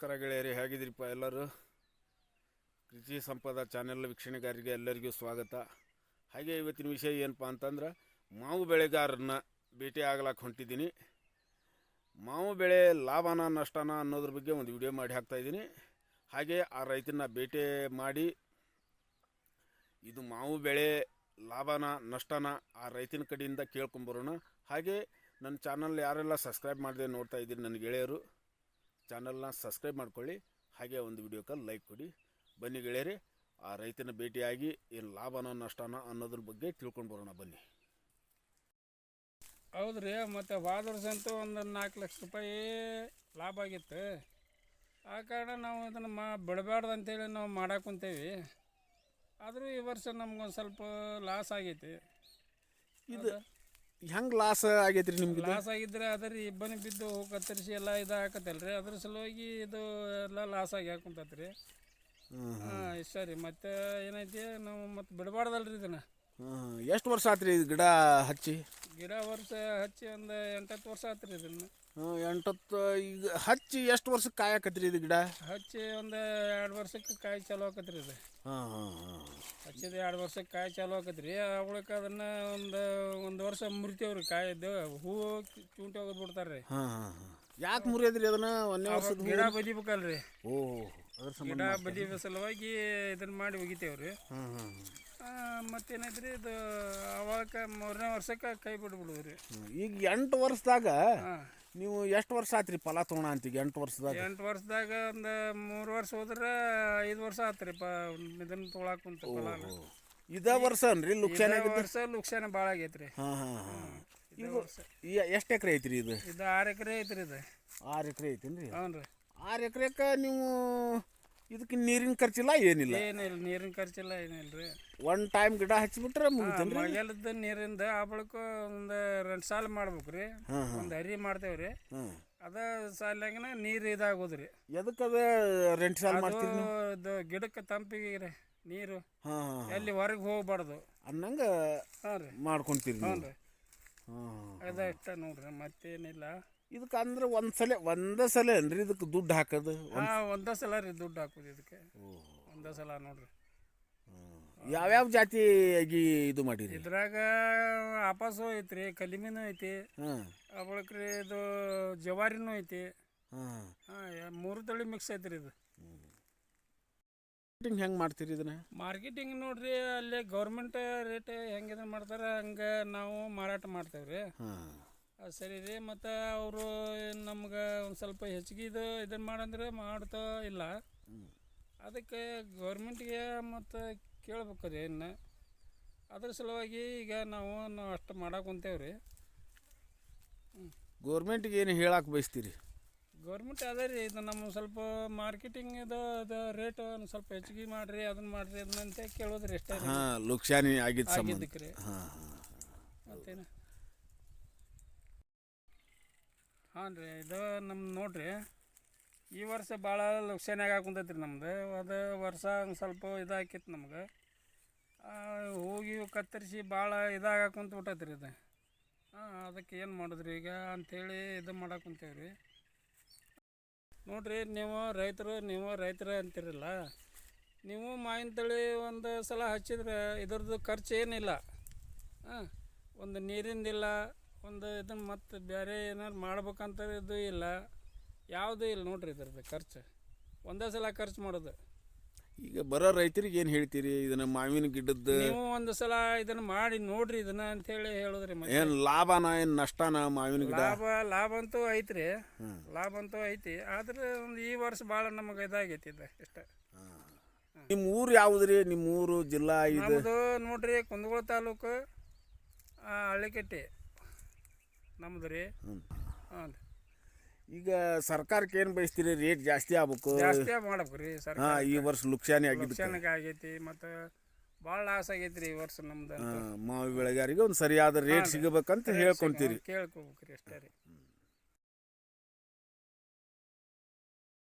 ನಮಸ್ಕಾರ ಗೆಳೆಯರಿ, ಹೇಗಿದ್ದೀರಿಪ್ಪ ಎಲ್ಲರೂ? ಕೃಷಿ ಸಂಪದ ಚಾನೆಲ್ ವೀಕ್ಷಣೆಗಾರರಿಗೆ ಎಲ್ಲರಿಗೂ ಸ್ವಾಗತ. ಹಾಗೆ ಇವತ್ತಿನ ವಿಷಯ ಏನಪ್ಪ ಅಂತಂದ್ರೆ, ಮಾವು ಬೆಳೆಗಾರರನ್ನ ಭೇಟಿ ಆಗ್ಲಾಕ್ಕೆ ಹೊಂಟಿದ್ದೀನಿ. ಮಾವು ಬೆಳೆ ಲಾಭನ ನಷ್ಟನ ಅನ್ನೋದ್ರ ಬಗ್ಗೆ ಒಂದು ವಿಡಿಯೋ ಮಾಡಿ ಹಾಕ್ತಾಯಿದ್ದೀನಿ. ಹಾಗೆ ಆ ರೈತನ ಭೇಟಿ ಮಾಡಿ ಇದು ಮಾವು ಬೆಳೆ ಲಾಭನ ನಷ್ಟನ ಆ ರೈತನ ಕಡೆಯಿಂದ ಕೇಳ್ಕೊಂಬರೋಣ. ಹಾಗೆ ನನ್ನ ಚಾನಲ್ ಯಾರೆಲ್ಲ ಸಬ್ಸ್ಕ್ರೈಬ್ ಮಾಡದೆ ನೋಡ್ತಾ ಇದ್ದೀನಿ ನನ್ನ ಗೆಳೆಯರು, ಚಾನಲ್ನ ಸಬ್ಸ್ಕ್ರೈಬ್ ಮಾಡ್ಕೊಳ್ಳಿ. ಹಾಗೆ ಒಂದು ವಿಡಿಯೋಕ್ಕೆ ಲೈಕ್ ಕೊಡಿ. ಬನ್ನಿ ಗೆಳೆಯರಿ, ಆ ರೈತನ ಭೇಟಿಯಾಗಿ ಏನು ಲಾಭನ ನಷ್ಟನ ಅನ್ನೋದ್ರ ಬಗ್ಗೆ ತಿಳ್ಕೊಂಡು ಬರೋಣ ಬನ್ನಿ. ಹೌದ್ರಿ, ಮತ್ತು ಹೋದ ವರ್ಷ ಅಂತೂ ಒಂದು 4 ಲಕ್ಷ ರೂಪಾಯಿ ಲಾಭ ಆಗಿತ್ತು. ಆ ಕಾರಣ ನಾವು ಇದನ್ನು ಬಿಡಬಾರ್ದು ಅಂತೇಳಿ ನಾವು ಮಾಡಕ್ಕೆ ಕುಂತೇವಿ. ಆದರೂ ಈ ವರ್ಷ ನಮ್ಗೊಂದು ಸ್ವಲ್ಪ ಲಾಸ್ ಆಗೈತಿ. ಇದು ಹೆಂಗೆ ಲಾಸ್ ಆಗೈತೆ ರೀ ನಿಮ್ಗೆ? ಲಾಸ್ ಆಗಿದ್ರೆ ಅದರಿ ಇಬ್ಬನಿ ಬಿದ್ದು ಕತ್ತರಿಸಿ ಎಲ್ಲ ಇದು ಹಾಕತ್ತಲ್ಲ ರೀ, ಅದ್ರ ಸಲುವಾಗಿ ಇದು ಎಲ್ಲ ಲಾಸ್ ಆಗಿ ಹಾಕುಂತೈತೆ ರೀ. ಹಾಂ, ಇಷ್ಟ ರೀ. ಮತ್ತು ಏನೈತಿ, ನಾವು ಮತ್ತು ಬಿಡಬಾರ್ದಲ್ಲ ರೀ ಇದನ್ನು. ಎಷ್ಟು ವರ್ಷ ಆತ್ರಿ ಇದು ಗಿಡ ಹಚ್ಚಿ? ಗಿಡ ವರ್ಷ ಹಚ್ಚಿ ಒಂದು 8-10 ವರ್ಷ ಆತ್ರಿ ಇದನ್ನು. 8 ಈಗ ಹಚ್ಚಿ ಎಷ್ಟು ವರ್ಷಕ್ಕೆ ಕಾಯಿ ಹಾಕತ್ರಿ ಇದು ಗಿಡ? ಹಚ್ಚಿ ಒಂದು 2 ವರ್ಷಕ್ಕೆ ಕಾಯಿ ಚಾಲು ಆಕತ್ರಿ ಇದು. ಹಚ್ಚಿದ 2 ವರ್ಷಕ್ಕೆ ಕಾಯಿ ಚಾಲು ಆಕತ್ರಿ. ಅವಳಕ್ಕೆ ಅದನ್ನು ಒಂದು ವರ್ಷ ಮುರಿತೇವ್ರಿ. ಕಾಯಿದ್ದು ಹೂವು ಚೂಂಟಿ ಹೋಗೋದು ಬಿಡ್ತಾರೆ ರೀ. ಯಾಕೆ ಮುರಿಯೋದ್ರಿ ಅದನ್ನ? ಒಂದೇ ವರ್ಷದ ಗಿಡ ಬದಿಬೇಕಲ್ರಿ. ಗಿಡ ಗಿಡ ಬದಿಯ ಸಲುವಾಗಿ ಇದನ್ನು ಮಾಡಿ ಒಗಿತೇವ್ರಿ. ಮತ್ತೇನೈತ್ರಿ, ಇದು ಅವಾಗ 3ನೇ ವರ್ಷಕ್ಕೆ ಕೈ ಬಿಡ್ಬಿಡುದ್ರಿ. ಈಗ 8 ವರ್ಷದಾಗ ನೀವು ಎಷ್ಟು ವರ್ಷ ಆತ್ರಿ ಫಲ ತೊಗೊಳ ಅಂತೀಗ? 8 ವರ್ಷದಾಗ 8 ವರ್ಷದಾಗ ಒಂದು 3 ವರ್ಷ ಹೋದ್ರೆ 5 ವರ್ಷ ಆತ್ರಿ ಇದನ್ನು ತೊಗೊಳಕುಂತ ಫಲ. ಇದೇ ವರ್ಷ ಅನ್ರಿ ಲುಕ್ಷಾನ? ವರ್ಷ ಲುಕ್ಷಾನ ಭಾಳ ಆಗೈತ್ರಿ. ಈಗ ಎಷ್ಟು ಎಕರೆ ಐತ್ರಿ ಇದು? 6 ಎಕರೆ ಐತ್ರಿ. ಇದು 6 ಎಕರೆ ಐತೇನ್ರಿ? ಹ್ಞೂ ರೀ. 6 ಎಕರೆಕ್ಕೆ ನೀವು ಇದಕ್ಕೆ ನೀರಿನ ಖರ್ಚಿಲ್ಲ ಏನಿಲ್ಲ? ಏನಿಲ್ಲ, ನೀರಿನ ಖರ್ಚಿಲ್ಲ ಏನಿಲ್ಲ ರೀ. ಒನ್ ಟೈಮ್ ಗಿಡ ಹಚ್ಚಿಬಿಟ್ರೆ ಮುಗಿತೇನ್ರಿ? ಮಳೆಗಾಲದ ನೀರಿಂದ ಆ ಬಳಿಕ ಒಂದು 2 ಸಾಲ ಮಾಡ್ಬೇಕು ರೀ. ಒಂದು ಹರಿ ಮಾಡ್ತೇವೆ ರೀ. ಅದ ಸಾಲಾಗಿನ ನೀರು ಇದಾಗೋದ್ರಿ. ಎದಕ್ಕದ 2 ಸಾಲ ಮಾಡ್ತೀರಿ ನೀವು? ಇದು ಗಿಡಕ್ಕೆ ತಂಪಿಗೆ ರೀ ನೀರು ಎಲ್ಲಿ ಹೊರಗೆ ಹೋಗ್ಬಾರ್ದು ಅನ್ನಂಗೆ ಮಾಡ್ಕೊಂತೀರಿ. ಹ್ಞೂ ರೀ, ಅದಷ್ಟ ನೋಡ್ರಿ, ಮತ್ತೇನಿಲ್ಲ. ಇದಕ್ಕೆ ಅಂದ್ರೆ ಒಂದೇ ಸಲ ಏನ್ರಿ ಇದಕ್ಕೆ ದುಡ್ಡು ಹಾಕೋದು? ಒಂದೇ ಸಲ ರೀ ದುಡ್ಡು ಹಾಕೋದು ಇದಕ್ಕೆ. ಒಂದೇ ಸಲ ನೋಡ್ರಿ. ಯಾವ್ಯಾವ ಜಾತಿಯಾಗಿ ಇದು ಮಾಡಿರಿ? ಇದ್ರಾಗ ಆಪಾಸು ಐತ್ರಿ, ಕಲಿಮಿನೂ ಐತಿ, ಬಳಿಕ್ರಿ ಇದು ಜವಾರಿನೂ ಐತಿ. 3 ತಳಿ ಮಿಕ್ಸ್ ಐತ್ರಿ ಇದು. ಹೆಂಗೆ ಮಾಡ್ತೀರಿ ಇದನ್ನ? ಮಾರ್ಕೆಟಿಂಗ್ ನೋಡ್ರಿ, ಅಲ್ಲಿ ಗೌರ್ಮೆಂಟ್ ರೇಟ್ ಹೆಂಗೆ ಮಾಡ್ತಾರೆ ಹಂಗೆ ನಾವು ಮಾರಾಟ ಮಾಡ್ತೇವ್ರಿ. ಸರಿ ರೀ. ಮತ್ತು ಅವರು ನಮ್ಗೆ ಒಂದು ಸ್ವಲ್ಪ ಹೆಚ್ಚಿಗೆ ಇದನ್ನು ಮಾಡಂದ್ರೆ ಮಾಡ್ತಾ ಇಲ್ಲ. ಅದಕ್ಕೆ ಗೌರ್ಮೆಂಟ್ಗೆ ಮತ್ತು ಕೇಳ್ಬೇಕು ರೀ. ಇನ್ನು ಅದ್ರ ಸಲುವಾಗಿ ಈಗ ನಾವು ಅಷ್ಟು ಮಾಡಕ್ಕೆ ಕುಂತೇವ್ರಿ. ಗೌರ್ಮೆಂಟ್ಗೆ ಏನು ಹೇಳಕ್ಕೆ ಬಯಸ್ತೀರಿ? ಗೌರ್ಮೆಂಟ್ ಅದೇ ರೀ, ಇದು ನಮ್ಮ ಸ್ವಲ್ಪ ಮಾರ್ಕೆಟಿಂಗ್ ಇದು ರೇಟ್ ಒಂದು ಸ್ವಲ್ಪ ಹೆಚ್ಚಿಗೆ ಮಾಡಿರಿ, ಅದನ್ನು ಮಾಡಿರಿ ಅದನ್ನಂತ ಕೇಳೋದ್ರಿ ಅಷ್ಟೇ. ಲುಕ್ಷಾನಿ ಆಗಿದ್ದಕ್ಕೆ ರೀ. ಮತ್ತೇನು? ಹಾಂ ರೀ, ಇದು ನಮ್ಮ ನೋಡ್ರಿ, ಈ ವರ್ಷ ಭಾಳ ಲುಕ್ಷಾನಾಗ ಹಾಕುಂತೈತ್ರಿ ನಮ್ದು. ಅದು ವರ್ಷ ಒಂದು ಸ್ವಲ್ಪ ಇದಾಕಿತ್ತು ನಮ್ಗೆ. ಹೋಗಿ ಕತ್ತರಿಸಿ ಭಾಳ ಇದಾಗ ಕುಂತ್ಬಿಟ್ಟೈತ್ರಿ ಇದು. ಅದಕ್ಕೆ ಏನು ಮಾಡಿದ್ರಿ ಈಗ ಅಂಥೇಳಿ ಇದು ಮಾಡಕ್ಕೆ ಕುಂತೇವ್ರಿ. ನೋಡಿರಿ, ನೀವು ರೈತರು ಅಂತಿರಲ್ಲ, ನೀವು ಮಾವಿನ ತಳಿ ಒಂದು ಸಲ ಹಚ್ಚಿದ್ರೆ ಇದ್ರದ್ದು ಖರ್ಚು ಏನಿಲ್ಲ. ಒಂದು ನೀರಿಂದಿಲ್ಲ, ಒಂದು ಇದನ್ನು ಮತ್ತು ಬೇರೆ ಏನಾರು ಮಾಡ್ಬೇಕಂತ ಇದು ಇಲ್ಲ, ಯಾವುದೂ ಇಲ್ಲ ನೋಡ್ರಿ. ಇದ್ರದ್ದು ಖರ್ಚು ಒಂದೇ ಸಲ ಖರ್ಚು ಮಾಡೋದು. ಈಗ ಬರೋ ರೈತರಿಗೆ ಏನು ಹೇಳ್ತೀರಿ? ಇದನ್ನು ಮಾವಿನ ಗಿಡದ್ದು ನೀವು ಒಂದು ಸಲ ಇದನ್ನು ಮಾಡಿ ನೋಡ್ರಿ ಇದನ್ನು ಅಂಥೇಳಿ ಹೇಳೋದ್ರಿ. ಏನು ಲಾಭನ ಏನು ನಷ್ಟನ? ಮಾವಿನ ಗಿಡ ಲಾಭ ಅಂತೂ ಐತ್ರಿ, ಲಾಭ ಅಂತೂ ಐತಿ. ಆದ್ರೆ ಒಂದು ಈ ವರ್ಷ ಭಾಳ ನಮಗೆ ಇದಾಗೈತಿ ಇದು ಇಷ್ಟ. ನಿಮ್ಮ ಊರು ಯಾವುದ್ರಿ? ನಿಮ್ಮ ಊರು ಜಿಲ್ಲಾ? ನಮ್ಮದು ನೋಡ್ರಿ ಕುಂದಗೋಳ ತಾಲೂಕು, ಹಳ್ಳಿಕಟ್ಟಿ ನಮ್ದು ರೀ. ಹಾಂ. ಈಗ ಸರ್ಕಾರಕ್ಕೆ ಏನು ಬಯಸ್ತೀರಿ? ರೇಟ್ ಜಾಸ್ತಿ ಆಗ್ಬೇಕು, ಜಾಸ್ತಿ ಮಾಡ್ಬೇಕು ರೀ. ಈ ವರ್ಷ ಲುಕ್ಷಾನಿ ಆಗೈತಿ, ಮತ್ತು ಭಾಳ ಲಾಸ್ ಆಗೈತಿ ರೀ ಈ ವರ್ಷ ನಮ್ದು. ಮಾವು ಬೆಳೆಗಾರಿಗೆ ಒಂದು ಸರಿಯಾದ ರೇಟ್ ಸಿಗಬೇಕಂತ ಹೇಳ್ಕೊಂತೀರಿ? ಕೇಳ್ಕೊಬೇಕ್ರಿ ಅಷ್ಟೇ ರೀ.